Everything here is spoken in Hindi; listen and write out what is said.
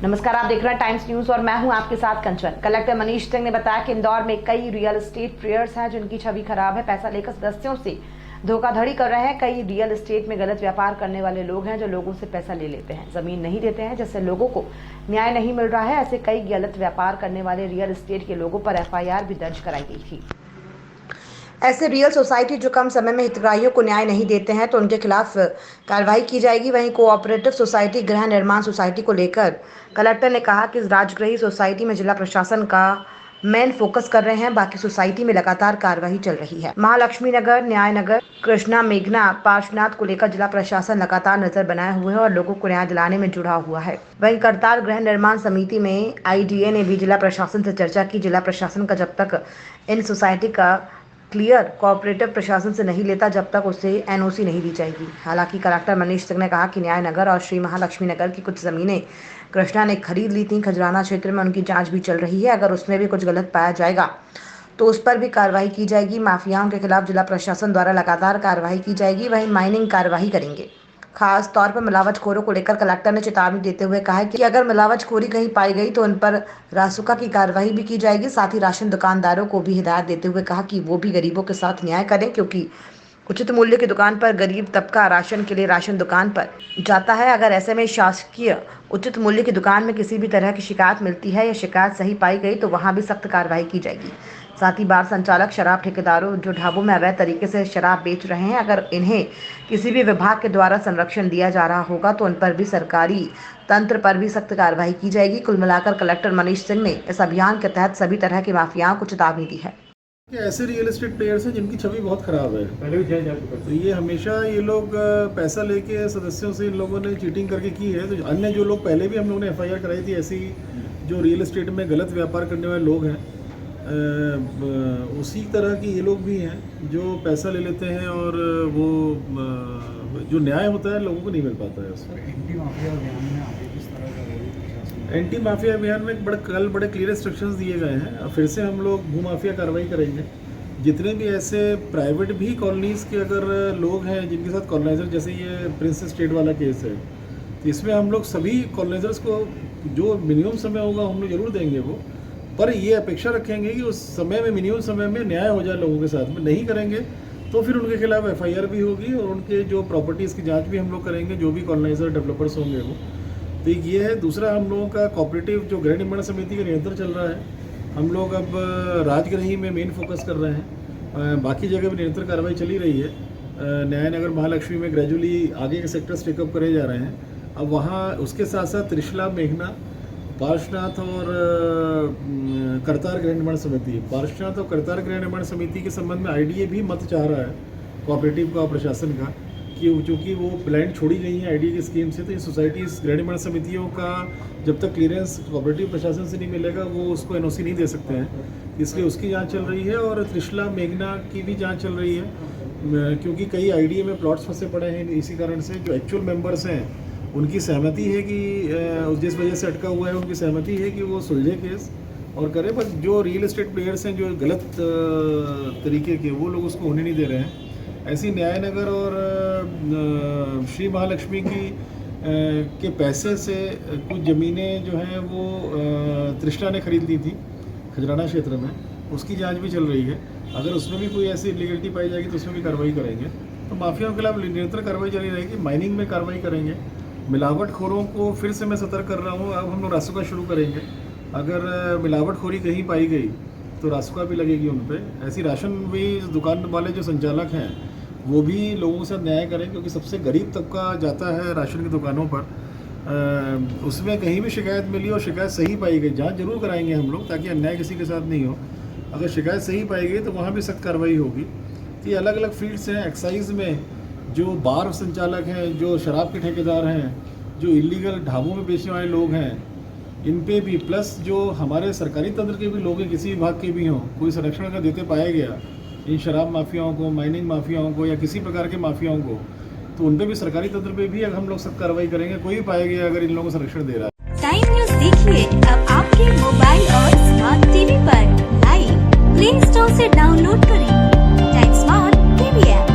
नमस्कार, आप देख रहे हैं टाइम्स न्यूज और मैं हूं आपके साथ कंचन। कलेक्टर मनीष सिंह ने बताया कि इंदौर में कई रियल एस्टेट प्लेयर्स हैं जिनकी छवि खराब है, पैसा लेकर सदस्यों से धोखाधड़ी कर रहे हैं। कई रियल एस्टेट में गलत व्यापार करने वाले लोग हैं जो लोगों से पैसा ले लेते हैं, जमीन नहीं देते हैं, जिससे लोगों को न्याय नहीं मिल रहा है। ऐसे कई गलत व्यापार करने वाले रियल एस्टेट के लोगों पर FIR भी दर्ज कराई गई थी। ऐसे रियल सोसाइटी जो कम समय में हितग्राहियों को न्याय नहीं देते हैं तो उनके खिलाफ कार्रवाई की जाएगी। वहीं कोऑपरेटिव सोसाइटी, गृह निर्माण सोसाइटी को लेकर कलेक्टर ने कहा कि इस राजगृही सोसाइटी में जिला प्रशासन का मेन फोकस कर रहे हैं, बाकी सोसाइटी में लगातार कार्रवाई चल रही है। महालक्ष्मी नगर, न्याय नगर, कृष्णा, मेघना, पार्श्वनाथ को लेकर जिला प्रशासन लगातार नजर बनाए हुए है और लोगों को न्याय दिलाने में जुड़ा हुआ है। वहीं करतार गृह निर्माण समिति में IDA ने भी जिला प्रशासन से चर्चा की। जिला प्रशासन का जब तक इन सोसाइटी का क्लियर कोऑपरेटिव प्रशासन से नहीं लेता, जब तक उसे NOC नहीं दी जाएगी। हालांकि कलेक्टर मनीष सिंह ने कहा कि न्याय नगर और श्री महालक्ष्मी नगर की कुछ जमीनें कृष्णा ने खरीद ली थी। खजराना क्षेत्र में उनकी जांच भी चल रही है। अगर उसमें भी कुछ गलत पाया जाएगा तो उस पर भी कार्रवाई की जाएगी। माफियाओं के खिलाफ जिला प्रशासन द्वारा लगातार कार्रवाई की जाएगी। वहीं माइनिंग कार्रवाई करेंगे। खास तौर पर मिलावटखोरों को लेकर कलेक्टर ने चेतावनी देते हुए कहा है कि अगर मिलावटखोरी कहीं पाई गई तो उन पर रासुका की कार्रवाई भी की जाएगी। साथ ही राशन दुकानदारों को भी हिदायत देते हुए कहा कि वो भी गरीबों के साथ न्याय करें, क्योंकि उचित मूल्य की दुकान पर गरीब तबका राशन के लिए राशन दुकान पर जाता है। अगर ऐसे में शासकीय उचित मूल्य की दुकान में किसी भी तरह की शिकायत मिलती है या शिकायत सही पाई गई तो वहां भी सख्त कार्रवाई की जाएगी। साथ ही बार संचालक, शराब ठेकेदारों जो ढाबों में अवैध तरीके से शराब बेच रहे हैं, अगर इन्हें किसी भी विभाग के द्वारा संरक्षण दिया जा रहा होगा तो उन पर भी सरकारी तंत्र पर भी सख्त कार्रवाई की जाएगी। कुल मिलाकर कलेक्टर मनीष सिंह ने इस अभियान के तहत सभी तरह के माफियाओं को चेतावनी दी है। ऐसे रियल एस्टेट प्लेयर्स हैं जिनकी छवि बहुत खराब है। पहले भी तो ये हमेशा ये लोग पैसा लेके सदस्यों से इन लोगों ने चीटिंग करके की है। तो अन्य जो लोग पहले भी हम लोगों ने FIR कराई थी, ऐसी जो रियल एस्टेट में गलत व्यापार करने वाले लोग हैं, उसी तरह की ये लोग भी हैं जो पैसा ले लेते हैं और वो जो न्याय होता है लोगों को नहीं मिल पाता है उसमें। एंटी माफिया अभियान में कल बड़े क्लियर इंस्ट्रक्शंस दिए गए हैं। अब फिर से हम लोग भूमाफिया कार्रवाई करेंगे। जितने भी ऐसे प्राइवेट भी कॉलोनीज़ के अगर लोग हैं जिनके साथ कॉलोनाइजर, जैसे ये प्रिंस एस्टेट वाला केस है, तो इसमें हम लोग सभी कॉलोनाइजर्स को जो मिनिमम समय होगा हम लोग जरूर देंगे वो, पर ये अपेक्षा रखेंगे कि उस समय में, मिनिमम समय में न्याय हो जाए लोगों के साथ में। नहीं करेंगे तो फिर उनके खिलाफ FIR भी होगी और उनके जो प्रॉपर्टीज़ की जांच भी हम लोग करेंगे, जो भी कॉलोनाइजर डेवलपर्स होंगे वो। तो एक ये है। दूसरा, हम लोगों का कोऑपरेटिव जो गृह निर्माण समिति का नियंत्रण चल रहा है, हम लोग अब राजगृही में मेन फोकस कर रहे हैं। बाकी जगह भी निरंतर कार्रवाई चली रही है। न्याय नगर, महालक्ष्मी में ग्रेजुअली आगे के सेक्टर्स टेकअप करे जा रहे हैं। अब वहाँ उसके साथ साथ त्रिशला, मेघना, पार्श्वनाथ और करतार गृह निर्माण समिति, पार्श्वनाथ और करतार गृह निर्माण समिति के संबंध में IDA भी मत चाह रहा है कोऑपरेटिव का, प्रशासन का, कि चूँकि वो प्लान छोड़ी गई है IDA की स्कीम से, तो ये सोसाइटीज़, गृह निर्माण समितियों का जब तक क्लियरेंस कोऑपरेटिव प्रशासन से नहीं मिलेगा वो उसको NOC नहीं दे सकते हैं। इसलिए उसकी जांच चल रही है और त्रिशला, मेघना की भी जांच चल रही है, क्योंकि कई IDA में प्लॉट्स फंसे पड़े हैं। इसी कारण से जो एक्चुअल मेंबर्स हैं उनकी सहमति है कि जिस वजह से अटका हुआ है, उनकी सहमति है कि वो सुलझे केस और करे। पर जो रियल एस्टेट प्लेयर्स हैं जो गलत तरीके के, वो लोग उसको होने नहीं दे रहे हैं। ऐसी न्याय नगर और श्री महालक्ष्मी की के पैसे से कुछ ज़मीनें जो हैं वो तृष्णा ने खरीद ली थी खजराना क्षेत्र में, उसकी जांच भी चल रही है। अगर उसमें भी कोई ऐसी इलीगलिटी पाई जाएगी तो उसमें भी कार्रवाई करेंगे। तो माफियाओं के खिलाफ निरंतर कार्रवाई चली रहेगी। माइनिंग में कार्रवाई करेंगे। मिलावटखोरों को फिर से मैं सतर्क कर रहा हूँ, अब हम लोग रासुका शुरू करेंगे। अगर मिलावटखोरी कहीं पाई गई तो रासुका भी लगेगी उन पर। ऐसी राशन भी दुकान वाले जो संचालक हैं वो भी लोगों के साथ न्याय करें, क्योंकि सबसे गरीब तबका जाता है राशन की दुकानों पर। उसमें कहीं भी शिकायत मिली और शिकायत सही पाई गई, जांच जरूर कराएंगे हम लोग ताकि अन्याय किसी के साथ नहीं हो। अगर शिकायत सही पाई गई तो वहाँ भी सख्त कार्रवाई होगी। तो ये अलग अलग फील्ड्स हैं। एक्साइज में जो बार संचालक हैं, जो शराब के ठेकेदार हैं, जो इलीगल ढाबों में बेचने वाले लोग हैं, इन पे भी, प्लस जो हमारे सरकारी तंत्र के भी लोग हैं, किसी विभाग के भी हों, कोई संरक्षण अगर देते पाया गया इन शराब माफियाओं को, माइनिंग माफियाओं को या किसी प्रकार के माफियाओं को, तो उन पे भी सरकारी तंत्र पे भी हम लोग सख्त कार्रवाई करेंगे। कोई भी पाया गया अगर इन लोगों को संरक्षण दे रहा है। टाइम न्यूज देखिए अब आपके मोबाइल और स्मार्ट टीवी पर लाइव प्ले स्टोर से डाउनलोड करें टाइम स्मार्ट टीवी ऐप।